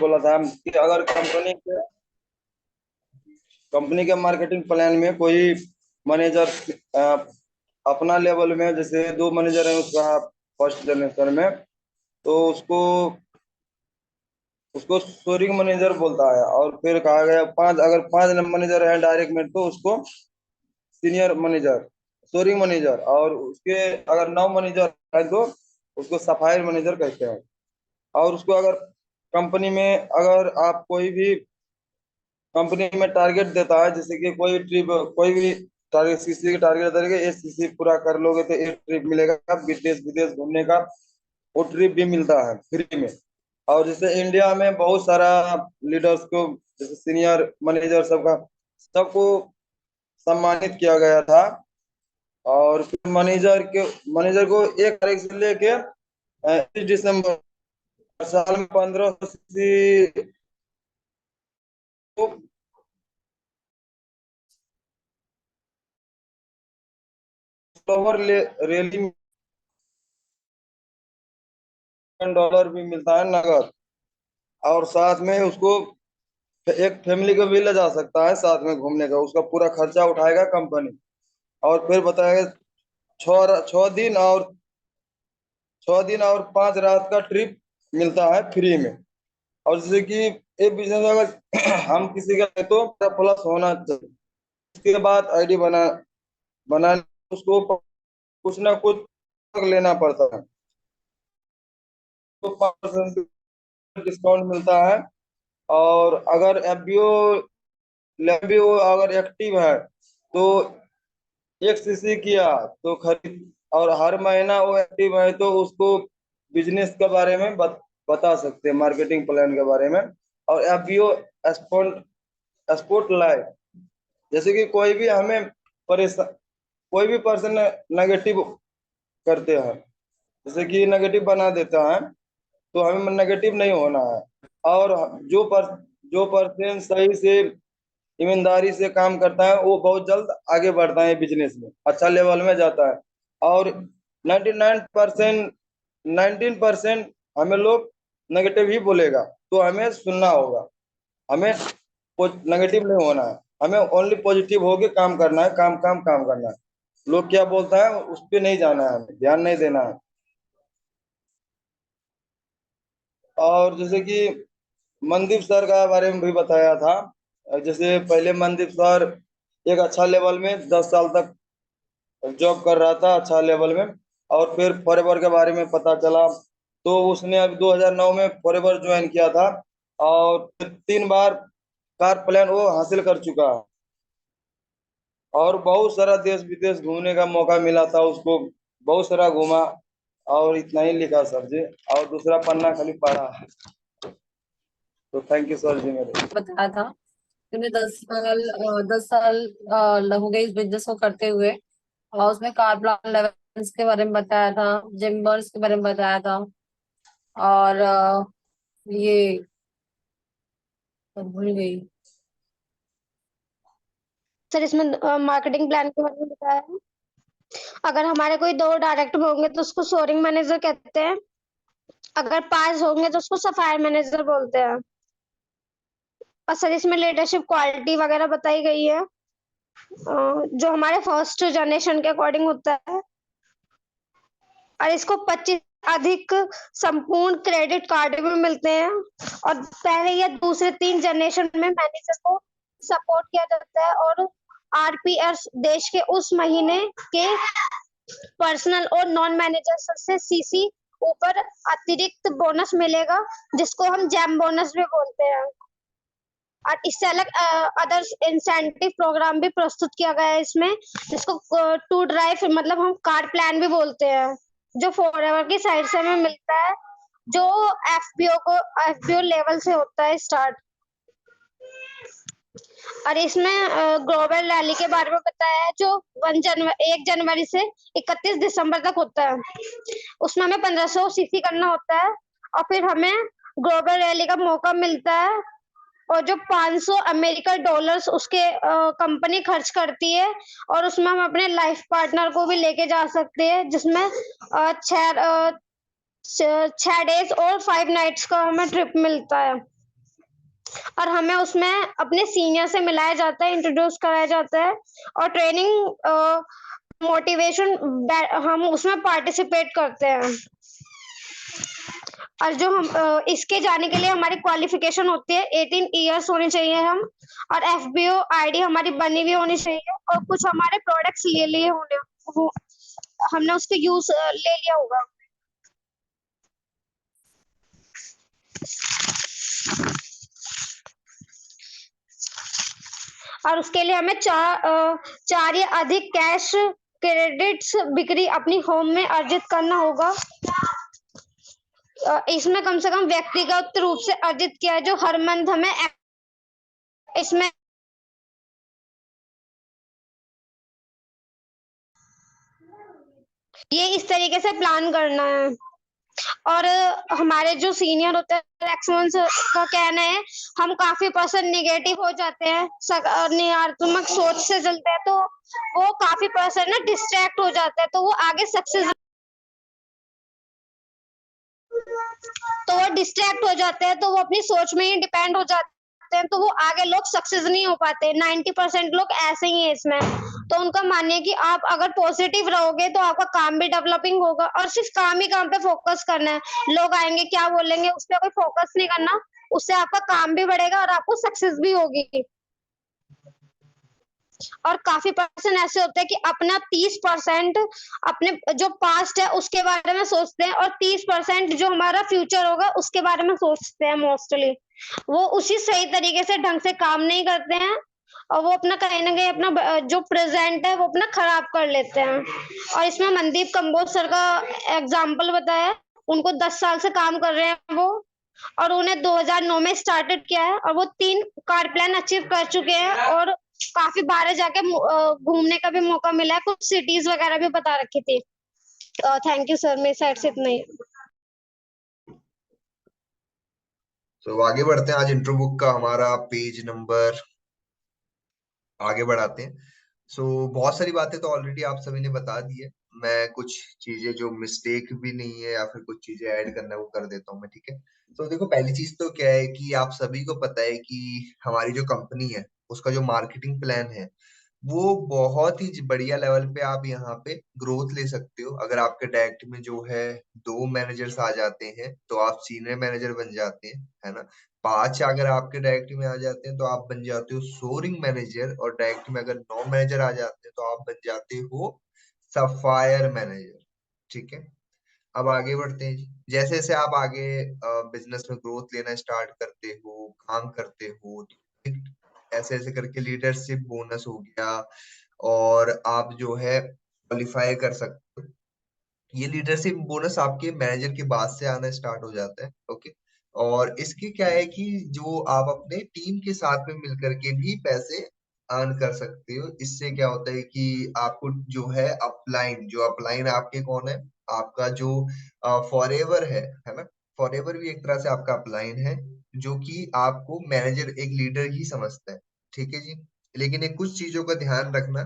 बोला था कि अगर कंपनी के मार्केटिंग प्लान में कोई मैनेजर अपना लेवल में, जैसे 2 मैनेजर है उसका फर्स्ट जनरेशन में, तो उसको उसको सोरिंग मैनेजर बोलता है। और फिर कहा गया अगर 5 मैनेजर है डायरेक्ट में, तो उसको सीनियर मैनेजर, सोरिंग मैनेजर। और उसके अगर 9 मैनेजर है तो उसको सफायर मैनेजर कहते हैं। और उसको अगर कंपनी में अगर आप कोई भी कंपनी में टारगेट देता है, जैसे कि कोई भी टारगेट, सीसी का टारगेट देगा, ये सीसी पूरा कर लोगे तो एक ट्रिप मिलेगा विदेश विदेश घूमने का, वो ट्रिप भी मिलता है फ्री में। और जैसे इंडिया में बहुत सारा लीडर्स को, जैसे सीनियर मैनेजर सबको सम्मानित किया गया था। और फिर मैनेजर को 1 तारीख से लेके 30 दिसंबर साल में 1500 को फ्लावर रैली $1 भी मिलता है नगद। और साथ में उसको एक फैमिली को भी ले जा सकता है साथ में घूमने का, उसका पूरा खर्चा उठाएगा कंपनी। और फिर बताएगा 6 दिन और 5 रात का ट्रिप मिलता है फ्री में। और जैसे कि एक बिजनेस अगर हम किसी का है तो प्लस होना चाहिए। उसके बाद आईडी बनाने उसको कुछ ना कुछ लेना पड़ता है, तो 5% डिस्काउंट मिलता है। और अगर एफबीओ अगर एक्टिव है तो 1 सीसी किया तो खरीद, और हर महीना वो एक्टिव है तो उसको बिजनेस के बारे में बता सकते हैं, मार्केटिंग प्लान के बारे में। और एफबीओ स्पॉट स्पॉट लाइट, जैसे कि परेशान कोई भी पर्सन नेगेटिव करते हैं, जैसे कि नेगेटिव बना देता है, तो हमें नेगेटिव नहीं होना है। और जो पर्सन सही से ईमानदारी से काम करता है वो बहुत जल्द आगे बढ़ता है, बिजनेस में अच्छा लेवल में जाता है। और 99% 19% हमें लोग नेगेटिव ही बोलेगा, तो हमें सुनना होगा। हमें नेगेटिव नहीं होना है, हमें ओनली पॉजिटिव होके काम करना है, काम करना है। लोग क्या बोलता है उस पर नहीं जाना है, हमें ध्यान नहीं देना है। और जैसे कि मनदीप सर का बारे में भी बताया था। जैसे पहले मनदीप सर एक अच्छा लेवल में 10 साल तक जॉब कर रहा था, अच्छा लेवल में। और फिर फॉरेवर के बारे में पता चला, तो उसने अभी 2009 में फॉरेवर ज्वाइन किया था। और 3 बार कार प्लान वो हासिल कर चुका है। और बहुत सारा देश विदेश घूमने का मौका मिला था उसको, बहुत सारा घूमा। और इतना ही लिखा सर जी, और दूसरा पन्ना खाली पढ़ा है। तो थैंक यू सर जी मेरे। बताया था उन्हें 10 साल हो गए इस बिजनेस को करते हुए। और उसमें कार प्लान लेवल्स के बारे में बताया था, जेम्बर्स के बारे में बताया था। और ये भूल गई। सर इसमें मार्केटिंग प्लान के बारे में बताया है। अगर हमारे कोई 2 डायरेक्टर होंगे तो उसको सोरिंग मैनेजर कहते हैं। अगर 5 होंगे तो उसको सफायर मैनेजर बोलते हैं। और सर इसमें लीडरशिप क्वालिटी वगैरह बताई गई है, जो हमारे फर्स्ट जनरेशन के अकॉर्डिंग होता है। और इसको 25 अधिक संपूर्ण क्रेडिट कार्ड भी मिलते हैं। और पहले या दूसरे 3 जनरेशन में मैनेजर को सपोर्ट किया जाता है। और आरपीएस देश के उस महीने के पर्सनल और नॉन मैनेजर से सीसी ऊपर अतिरिक्त बोनस मिलेगा, जिसको हम जैम बोनस भी बोलते हैं। और इससे अलग अदर इंसेंटिव प्रोग्राम भी प्रस्तुत किया गया है इसमें, जिसको टू ड्राइव मतलब हम कार प्लान भी बोलते हैं, जो फॉरएवर की साइड से हमें मिलता है, जो एफबीओ लेवल से होता है स्टार्ट। और इसमें ग्लोबल रैली के बारे में बताया है, जो 1 जनवरी से 31 दिसंबर तक होता है। उसमें हमें 1500 सीसी करना होता है। और फिर हमें ग्लोबल रैली का मौका मिलता है। और जो $500 उसके कंपनी खर्च करती है। और उसमें हम अपने लाइफ पार्टनर को भी लेके जा सकते हैं, जिसमें 6 डेज और 5 नाइट्स का हमें ट्रिप मिलता है। और हमें उसमें अपने सीनियर से मिलाया जाता है, इंट्रोड्यूस कराया जाता है और ट्रेनिंग मोटिवेशन हम उसमें पार्टिसिपेट करते हैं। और जो हम इसके जाने के लिए हमारी क्वालिफिकेशन होती है 18 इयर्स होने चाहिए हम, और एफबीओ आईडी हमारी बनी हुई होनी चाहिए, और कुछ हमारे प्रोडक्ट्स ले लिए होने हो, हमने उसके यूज ले लिया होगा। और उसके लिए हमें चार या अधिक कैश क्रेडिट्स बिक्री अपनी होम में अर्जित करना होगा। इसमें कम से कम व्यक्तिगत रूप से अर्जित किया है, जो हर मंथ हमें इसमें ये इस तरीके से प्लान करना है। और हमारे जो सीनियर होते हैं एक्सपीरियंस का कहना है, हम काफी पर्सन निगेटिव हो जाते हैं, नकारात्मक सोच से चलते हैं, तो वो काफी पर्सन ना डिस्ट्रैक्ट हो जाते हैं, तो वो आगे सक्सेस तो वो डिस्ट्रैक्ट हो जाते हैं, तो वो अपनी सोच में ही डिपेंड हो जाते हैं, तो वो आगे लोग सक्सेस नहीं हो पाते। 90% लोग ऐसे ही हैं इसमें। तो उनका मानना है कि आप अगर पॉजिटिव रहोगे तो आपका काम भी डेवलपिंग होगा, और सिर्फ काम ही काम पे फोकस करना है। लोग आएंगे क्या बोलेंगे उस पर कोई फोकस नहीं करना, उससे आपका काम भी बढ़ेगा और आपको सक्सेस भी होगी। और काफी पर्सन ऐसे होते हैं कि अपना 30% अपने जो पास्ट है उसके बारे में सोचते हैं, और 30% जो हमारा फ्यूचर होगा उसके बारे में सोचते हैं मोस्टली। वो उसी सही तरीके से ढंग से काम नहीं करते हैं, और वो अपना कहीं ना कहीं अपना जो प्रेजेंट है वो अपना खराब कर लेते हैं। और इसमें मनदीप कंबोज सर का एग्जाम्पल बताया, उनको 10 साल से काम कर रहे हैं वो, और उन्हें 2009 में स्टार्टेड किया है, और वो 3 कार प्लान अचीव कर चुके हैं, और काफी बाहर जाके घूमने का भी मौका मिला है, कुछ सिटीज वगैरह भी बता रखी थी। थैंक यू सर, मेरी साइड से इतना ही। तो आगे बढ़ते हैं। आज इंट्रो बुक का हमारा पेज नंबर आगे बढ़ाते हैं। बहुत सारी बातें तो ऑलरेडी आप सभी ने बता दी है। मैं कुछ चीजें जो मिस्टेक भी नहीं है या फिर कुछ चीजें ऐड करना है वो कर देता हूँ मैं, ठीक है। तो देखो, पहली चीज तो क्या है कि आप सभी को पता है कि हमारी जो कंपनी है उसका जो मार्केटिंग प्लान है वो बहुत ही बढ़िया लेवल पे आप यहाँ पे ग्रोथ ले सकते हो। अगर आपके डायरेक्ट में जो है 2 मैनेजर्स आ जाते हैं तो आप सीनियर मैनेजर बन जाते हैं, है ना। 5 अगर आपके डायरेक्ट में आ जाते हैं तो आप बन जाते हो सोरिंग मैनेजर, और डायरेक्ट में अगर 9 मैनेजर आ जाते हैं तो आप बन जाते हो सफायर मैनेजर, ठीक है। अब आगे बढ़ते हैं जी। जैसे जैसे आप आगे बिजनेस में ग्रोथ लेना स्टार्ट करते हो, काम करते हो, तो ऐसे ऐसे करके लीडरशिप बोनस हो गया, और आप जो है क्वालिफाई कर सकते हो। ये लीडरशिप बोनस आपके मैनेजर के बाद से आना स्टार्ट हो जाता है, ओके। और इसके क्या है कि जो आप अपने टीम के साथ में मिलकर के भी पैसे अर्न कर सकते हो। इससे क्या होता है कि आपको जो है अपलाइन, जो अपलाइन आपके कौन है, आपका जो फॉरएवर है ना। फॉरएवर भी एक तरह से आपका अपलाइन है, जो कि आपको मैनेजर एक लीडर ही समझता है, ठीक है जी। लेकिन एक कुछ चीजों का ध्यान रखना,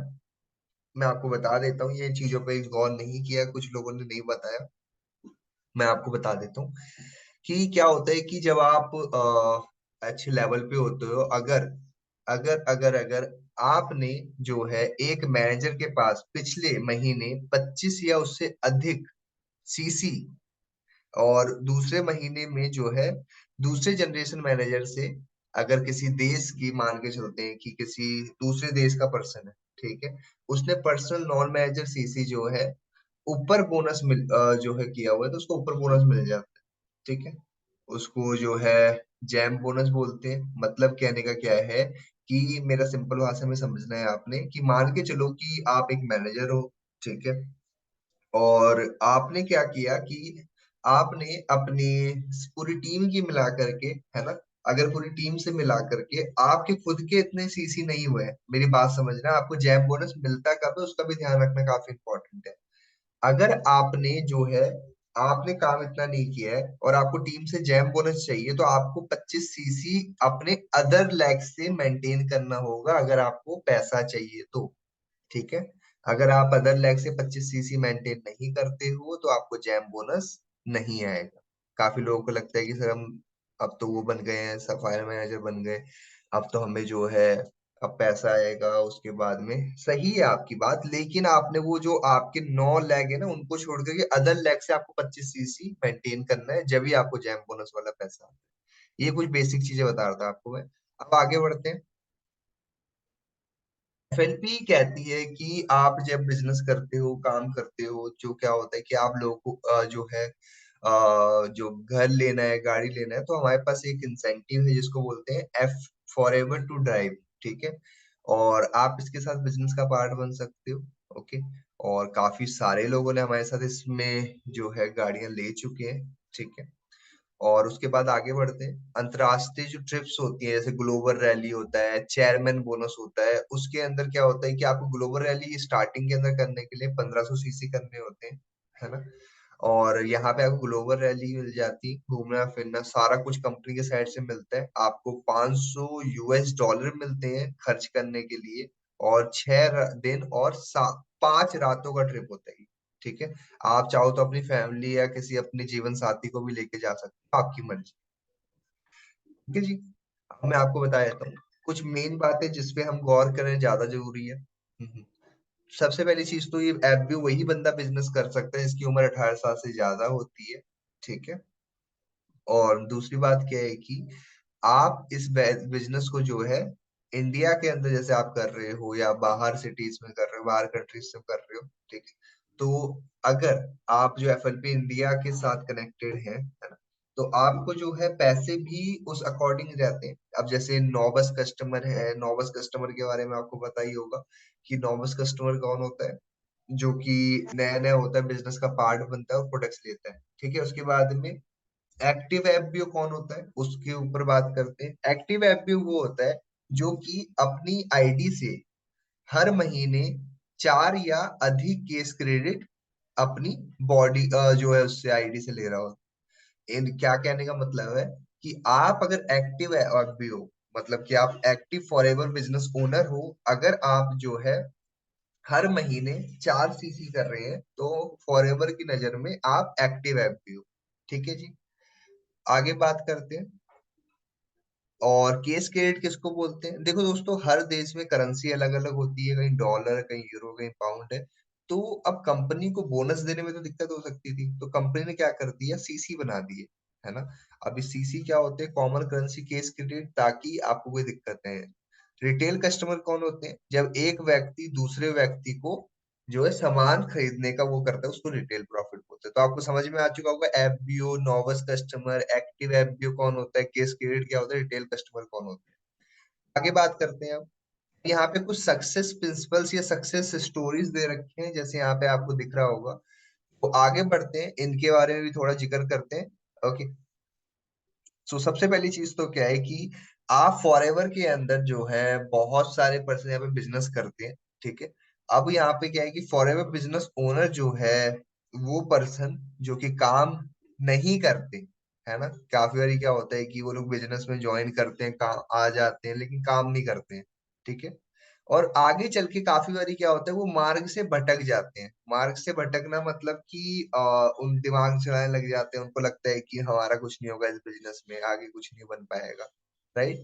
मैं आपको बता देता हूँ। ये चीजों पे गौर नहीं किया, कुछ लोगों ने नहीं बताया, मैं आपको बता देता हूँ कि क्या होता है कि जब आप अच्छे लेवल पे होते हो, अगर अगर अगर अगर आपने जो है एक मैनेजर के पास पिछले महीने 25 या उससे अधिक सीसी, और दूसरे महीने में जो है दूसरे जनरेशन मैनेजर से, अगर किसी देश की मान के चलते हैं कि किसी दूसरे देश का पर्सन है, ठीक है, उसने पर्सनल नॉन मैनेजर सीसी जो है ऊपर बोनस जो है किया हुआ है, तो उसको ऊपर बोनस मिल जाता है, ठीक है। उसको जो है जैम बोनस बोलते हैं। मतलब कहने का क्या है कि मेरा सिंपल भाषा में समझना है आपने, कि मान के चलो कि आप एक मैनेजर हो, ठीक है, और आपने क्या किया कि आपने अपनी पूरी टीम की मिला करके, है ना, अगर पूरी टीम से मिला करके आपके खुद के इतने सीसी नहीं हुए हैं, मेरी बात समझना, आपको जैम बोनस मिलता कब है उसका भी ध्यान रखना काफी इंपॉर्टेंट है। अगर आपने जो है आपने काम इतना नहीं किया है और आपको टीम से जैम बोनस चाहिए, तो आपको 25 सीसी अपने अदर लैग से मेंटेन करना होगा, अगर आपको पैसा चाहिए तो, ठीक है। अगर आप अदर लैग से 25 सीसी मेंटेन नहीं करते हो तो आपको जैम बोनस नहीं आएगा। काफी लोगों को लगता है कि सर हम अब तो वो बन गए हैं, सफायर मैनेजर बन गए। अब तो हमें जो है, अब पैसा आएगा उसके बाद में। सही है आपकी बात, लेकिन आपने वो जो आपके 9 लेग है ना, उनको छोड़ करके अदर लेग से आपको 25 सीसी मेंटेन करना है, जब भी आपको जैम बोनस वाला पैसा आता है। ये कुछ बेसिक चीजें बता रहा था आपको मैं। अब आगे बढ़ते हैं। एफएलपी कहती है कि आप जब बिजनेस करते हो, काम करते हो, जो क्या होता है कि आप लोगों को जो है जो घर लेना है, गाड़ी लेना है, तो हमारे पास एक इंसेंटिव है जिसको बोलते हैं F for ever to drive. ठीक है, और आप इसके साथ बिजनेस का पार्ट बन सकते हो। ओके, और काफी सारे लोगों ने हमारे साथ इसमें जो है गाड़ियां ले चुके हैं। ठीक है, और उसके बाद आगे बढ़ते हैं। अंतरराष्ट्रीय जो ट्रिप्स होती है, जैसे ग्लोबल रैली होता है, चेयरमैन बोनस होता है, उसके अंदर क्या होता है कि आपको ग्लोबल रैली स्टार्टिंग के अंदर करने के लिए 1500 सीसी करने होते हैं, है ना। और यहाँ पे आपको ग्लोबल रैली मिल जाती है, घूमना फिरना सारा कुछ कंपनी के साइड से मिलता है। आपको $500 मिलते हैं खर्च करने के लिए, और 6 दिन और 5 रातों का ट्रिप होता है। ठीक है, आप चाहो तो अपनी फैमिली या किसी अपने जीवन साथी को भी लेके जा सकते हो, आपकी मर्जी। ठीक है जी। अब मैं आपको बता देता हूँ कुछ मेन बातें जिसपे हम गौर करें, ज्यादा जरूरी है। सबसे पहली चीज तो ये ऐप भी वही बंदा बिजनेस कर सकता है जिसकी उम्र 18 साल से ज्यादा होती है। ठीक है, और दूसरी बात क्या है कि आप इस बिजनेस को जो है इंडिया के अंदर जैसे आप कर रहे हो या बाहर सिटीज में कर रहे हो, बाहर कंट्रीज से कर रहे हो। ठीक है, तो अगर आप जो एफएलपी इंडिया के साथ कनेक्टेड है ना, तो आपको जो है पैसे भी उस अकॉर्डिंग रहते हैं। अब जैसे नॉबस कस्टमर है, नॉबस कस्टमर के बारे में आपको पता ही होगा कि नॉबस कस्टमर कौन होता है, जो कि नया नया होता है, बिजनेस का पार्ट बनता है और प्रोडक्ट्स लेता है। ठीक है, उसके बाद में एक्टिव एफपीओ कौन होता है, उसके ऊपर बात करते हैं। एक्टिव एफपीओ वो होता है जो कि अपनी आईडी से हर महीने 4 या अधिक केस क्रेडिट अपनी बॉडी जो है उससे आईडी से ले रहा हो। इन क्या कहने का मतलब है कि आप अगर एक्टिव एफपीओ, मतलब कि आप एक्टिव फॉरएवर बिजनेस ओनर हो, अगर आप जो है हर महीने 4 सीसी कर रहे हैं, तो फॉरएवर की नजर में आप एक्टिव एफपीओ। ठीक है जी, आगे बात करते हैं। और केस क्रेडिट किसको बोलते हैं? देखो दोस्तों, हर देश में करेंसी अलग अलग होती है, कहीं डॉलर, कहीं यूरो, कहीं पाउंड है। तो अब कंपनी को बोनस देने में तो दिक्कत हो सकती थी, तो कंपनी ने क्या कर दिया, सीसी बना दिए, है ना। अब इस सीसी क्या होते हैं, कॉमन करेंसी केस क्रेडिट, ताकि आपको कोई दिक्कत नहीं है। रिटेल कस्टमर कौन होते हैं? जब एक व्यक्ति दूसरे व्यक्ति को जो है सामान खरीदने का वो करता है, उसको रिटेल प्रॉफिट बोलते हैं। तो आपको समझ में आ चुका होगा एफबीओ, नॉवस कस्टमर, एक्टिव एफबीओ कौन होता है, केस क्रेडिट क्या होता है, रिटेल कस्टमर कौन होता है। आगे बात करते हैं। अब यहाँ पे कुछ सक्सेस प्रिंसिपल्स या सक्सेस स्टोरीज दे रखे हैं, जैसे यहाँ पे आपको दिख रहा होगा। तो आगे बढ़ते हैं, इनके बारे में भी थोड़ा जिक्र करते हैं। ओके, सो सबसे पहली चीज तो क्या है कि आप फॉरएवर के अंदर जो है बहुत सारे पर्सन यहाँ पे बिजनेस करते हैं। ठीक है, अब यहाँ पे क्या है कि फॉरएवर बिजनेस ओनर जो है वो पर्सन जो कि काम नहीं करते, है ना। काफी बारी क्या होता है कि वो लोग बिजनेस में ज्वाइन करते हैं, काम आ जाते हैं, लेकिन काम नहीं करते हैं। ठीक है, और आगे चल के काफी बारी क्या होता है, वो मार्ग से भटक जाते हैं। मार्ग से भटकना मतलब कि उन दिमाग चलाने लग जाते हैं, उनको लगता है कि हमारा कुछ नहीं होगा इस बिजनेस में, आगे कुछ नहीं बन पाएगा। राइट,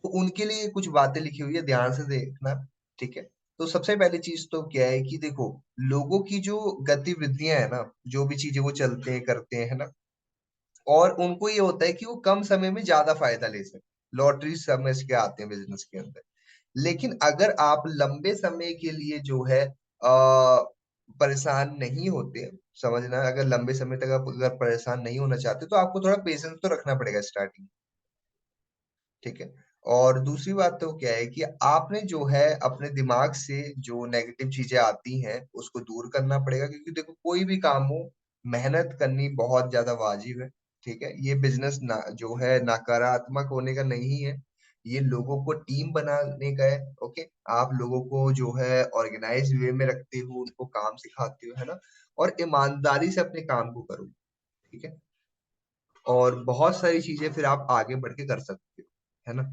तो उनके लिए कुछ बातें लिखी हुई है, ध्यान से देखना। ठीक है, तो सबसे पहली चीज तो क्या है कि देखो, लोगों की जो गतिविधियां है ना, जो भी चीजें वो चलते हैं करते हैं, है ना, और उनको ये होता है कि वो कम समय में ज्यादा फायदा ले सके। लॉटरी समझ के आते हैं बिजनेस के अंदर। लेकिन अगर आप लंबे समय के लिए जो है परेशान नहीं होते, समझना, अगर लंबे समय तक आप अगर परेशान नहीं होना चाहते, तो आपको थोड़ा पेशेंस तो रखना पड़ेगा स्टार्टिंग। ठीक है, और दूसरी बात तो क्या है कि आपने जो है अपने दिमाग से जो नेगेटिव चीजें आती हैं उसको दूर करना पड़ेगा, क्योंकि देखो कोई भी काम हो, मेहनत करनी बहुत ज्यादा वाजिब है। ठीक है, ये बिजनेस जो है नकारात्मक होने का नहीं है, ये लोगों को टीम बनाने का है। ओके, आप लोगों को जो है ऑर्गेनाइज वे में रखते हो, उनको काम सिखाते हो, है ना, और ईमानदारी से अपने काम को करो। ठीक है, और बहुत सारी चीजें फिर आप आगे बढ़ के कर सकते हो, है ना।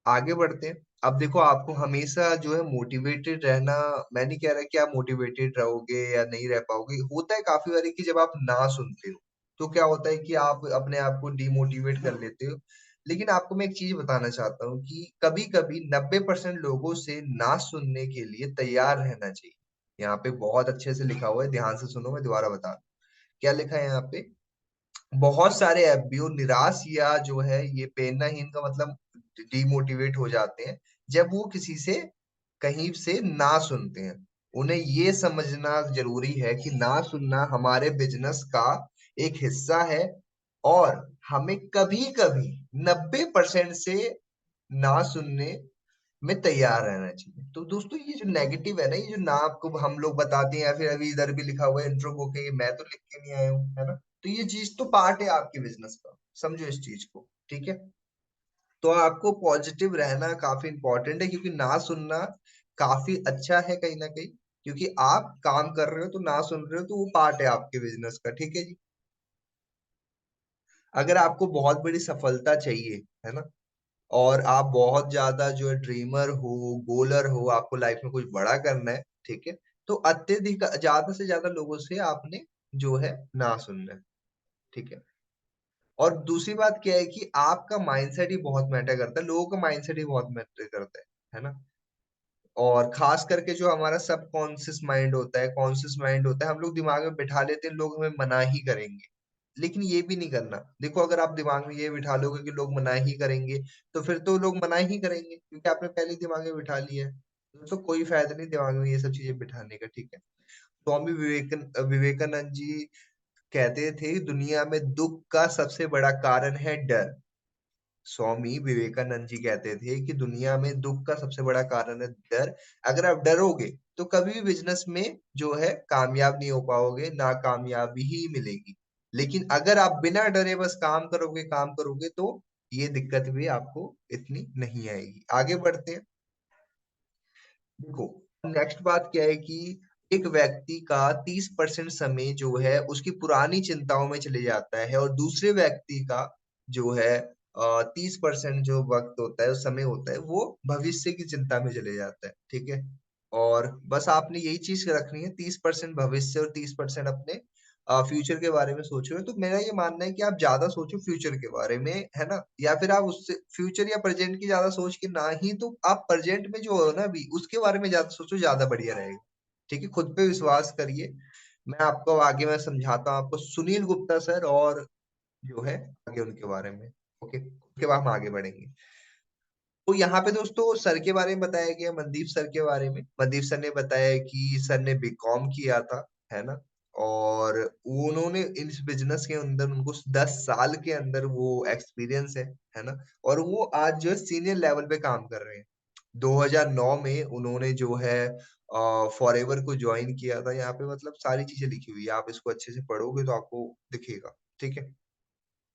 आगे बढ़ते हैं। अब देखो, आपको हमेशा जो है मोटिवेटेड रहना, मैं नहीं कह रहा कि आप मोटिवेटेड रहोगे या नहीं रह पाओगे। होता है काफी बारी कि जब आप ना सुनते हो, तो क्या होता है कि आप अपने आप को डिमोटिवेट कर लेते हो। लेकिन आपको मैं एक चीज बताना चाहता हूँ कि कभी कभी 90% लोगों से ना सुनने के लिए तैयार रहना चाहिए। यहाँ पे बहुत अच्छे से लिखा हुआ है, ध्यान से सुनो, मैं दोबारा बता रहा हूँ। क्या लिखा है यहाँ पे? बहुत सारे एफबीओ निराश या जो है ये प्रेरणाहीन का मतलब डिमोटिवेट हो जाते हैं जब वो किसी से कहीं से ना सुनते हैं। उन्हें ये समझना जरूरी है कि ना सुनना हमारे बिजनेस का एक हिस्सा है, और हमें कभी कभी 90% से ना सुनने में तैयार रहना चाहिए। तो दोस्तों ये जो नेगेटिव है ना, ये जो ना आपको हम लोग बताते हैं, या फिर अभी इधर भी लिखा हुआ है इंट्रो बुक है, ये मैं तो लिख के नहीं आया हूँ, है ना। तो ये चीज तो पार्ट है आपके बिजनेस का, समझो इस चीज को, ठीक है। तो आपको पॉजिटिव रहना काफी इंपॉर्टेंट है, क्योंकि ना सुनना काफी अच्छा है कहीं ना कहीं, क्योंकि आप काम कर रहे हो तो ना सुन रहे हो, तो वो पार्ट है आपके बिजनेस का, ठीक है जी। अगर आपको बहुत बड़ी सफलता चाहिए, है ना, और आप बहुत ज्यादा जो है ड्रीमर हो, गोलर हो, आपको लाइफ में कुछ बड़ा करना है, ठीक है, तो अत्यधिक ज्यादा से ज्यादा लोगों से आपने जो है ना सुनना है, ठीक है। और दूसरी बात क्या है कि आपका माइंडसेट ही बहुत मैटर करता है, लोगों का माइंडसेट ही बहुत मैटर करता है ना। और खास करके जो हमारा सब कॉन्शियस माइंड होता है, कॉन्शियस माइंड होता है, हम लोग दिमाग में बिठा लेते हैं लोग हमें मना ही करेंगे। लेकिन ये भी नहीं करना। देखो, अगर आप दिमाग में ये बिठा लोगे कि लोग मना ही करेंगे, तो फिर तो लोग मना ही करेंगे, क्योंकि आपने पहले ही दिमाग में बिठा लिया है। तो कोई फायदा नहीं दिमाग में ये सब चीजें बिठाने का, ठीक है। स्वामी विवेकानंद जी कहते थे, दुनिया में दुख का सबसे बड़ा कारण है डर। स्वामी विवेकानंद जी कहते थे कि दुनिया में दुख का सबसे बड़ा कारण है डर। अगर आप डरोगे तो कभी भी बिजनेस में जो है कामयाब नहीं हो पाओगे, ना कामयाबी ही मिलेगी। लेकिन अगर आप बिना डरे बस काम करोगे तो ये दिक्कत भी आपको इतनी नहीं आएगी। आगे बढ़ते हैं। देखो, नेक्स्ट बात क्या है कि एक व्यक्ति का 30% समय जो है उसकी पुरानी चिंताओं में चले जाता है, और दूसरे व्यक्ति का जो है 30% जो वक्त होता है, समय होता है, वो भविष्य की चिंता में चले जाता है, ठीक है। और बस आपने यही चीज रखनी है, 30% भविष्य और 30% अपने फ्यूचर के बारे में सोच रहे हो। तो मेरा ये मानना है कि आप ज्यादा सोचो फ्यूचर के बारे में, है ना, या फिर आप उससे फ्यूचर या प्रेजेंट की ज्यादा सोच के ना ही, तो आप प्रेजेंट में जो हो ना अभी उसके बारे में ज्यादा सोचो, ज्यादा बढ़िया रहेगा, ठीक है। खुद पे विश्वास करिए। मैं आपको आगे मैं समझाता हूँ आपको सुनील गुप्ता सर और जो है आगे उनके बारे में, ओके, उसके बाद हम आगे बढ़ेंगे। तो यहाँ पे दोस्तों सर के बारे में बताया गया, मनदीप सर के बारे में। मनदीप सर ने बताया कि सर ने बीकॉम किया था, है ना, और उन्होंने इस बिजनेस के अंदर उनको 10 साल के अंदर वो एक्सपीरियंस है ना, और वो आज जो है सीनियर लेवल पे काम कर रहे हैं। 2009 में उन्होंने जो है फॉरएवर को ज्वाइन किया था। यहाँ पे मतलब सारी चीजें लिखी हुई है, आप इसको अच्छे से पढ़ोगे तो आपको दिखेगा, ठीक है।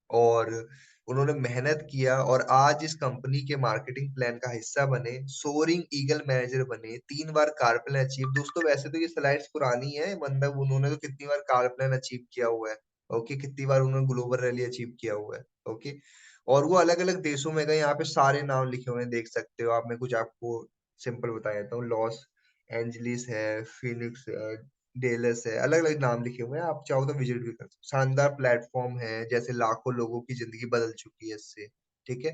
और उन्होंने मेहनत किया और आज इस कंपनी के मार्केटिंग प्लान का हिस्सा बने, सोरिंग ईगल मैनेजर बने, 3 बार कार प्लान अचीव। दोस्तों वैसे तो ये स्लाइड्स पुरानी है, मतलब उन्होंने तो कितनी बार कार प्लान अचीव किया हुआ है, ओके, कितनी बार उन्होंने ग्लोबल रैली अचीव किया हुआ है, ओके। और वो अलग अलग देशों में गए, यहाँ पे सारे नाम लिखे हुए हैं, देख सकते हो आप। मैं कुछ आपको सिंपल बता देता हूँ, लॉस एंजलिस है, फिनिक्स है, डेलस है, अलग अलग नाम लिखे हुए हैं, आप चाहो तो विजिट भी कर सकते हो। शानदार प्लेटफॉर्म है, जैसे लाखों लोगों की जिंदगी बदल चुकी है इससे, ठीक है।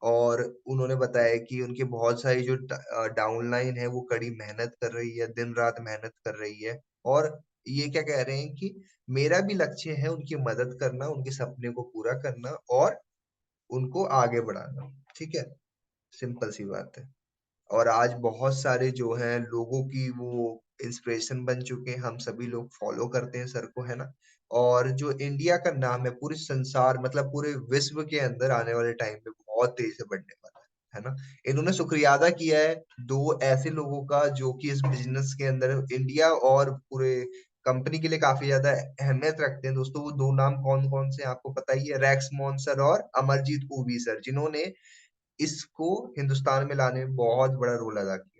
और उन्होंने बताया कि उनकी बहुत सारी जो डाउनलाइन है वो कड़ी मेहनत कर रही है, दिन रात मेहनत कर रही है। और ये क्या कह रहे हैं कि मेरा भी लक्ष्य है उनकी मदद करना, उनके सपने को पूरा करना और उनको आगे बढ़ाना, ठीक है। सिंपल सी बात है। और आज बहुत सारे जो हैं लोगों की वो इंस्पिरेशन बन चुके हैं, हम सभी लोग फॉलो करते हैं सर को, है ना। और जो इंडिया का नाम है पूरे संसार, मतलब पूरे विश्व के अंदर आने वाले टाइम में बहुत तेजी से बढ़ने वाला है ना। इन्होंने शुक्रिया अदा किया है दो ऐसे लोगों का जो कि इस बिजनेस के अंदर इंडिया और पूरे कंपनी के लिए काफी ज्यादा अहमियत रखते हैं। दोस्तों वो दो नाम कौन कौन से हैं, आपको पता ही है, रैक्स मोहन सर और अमरजीत ऊबी सर, जिन्होंने इसको हिंदुस्तान में लाने में बहुत बड़ा रोल अदा किया।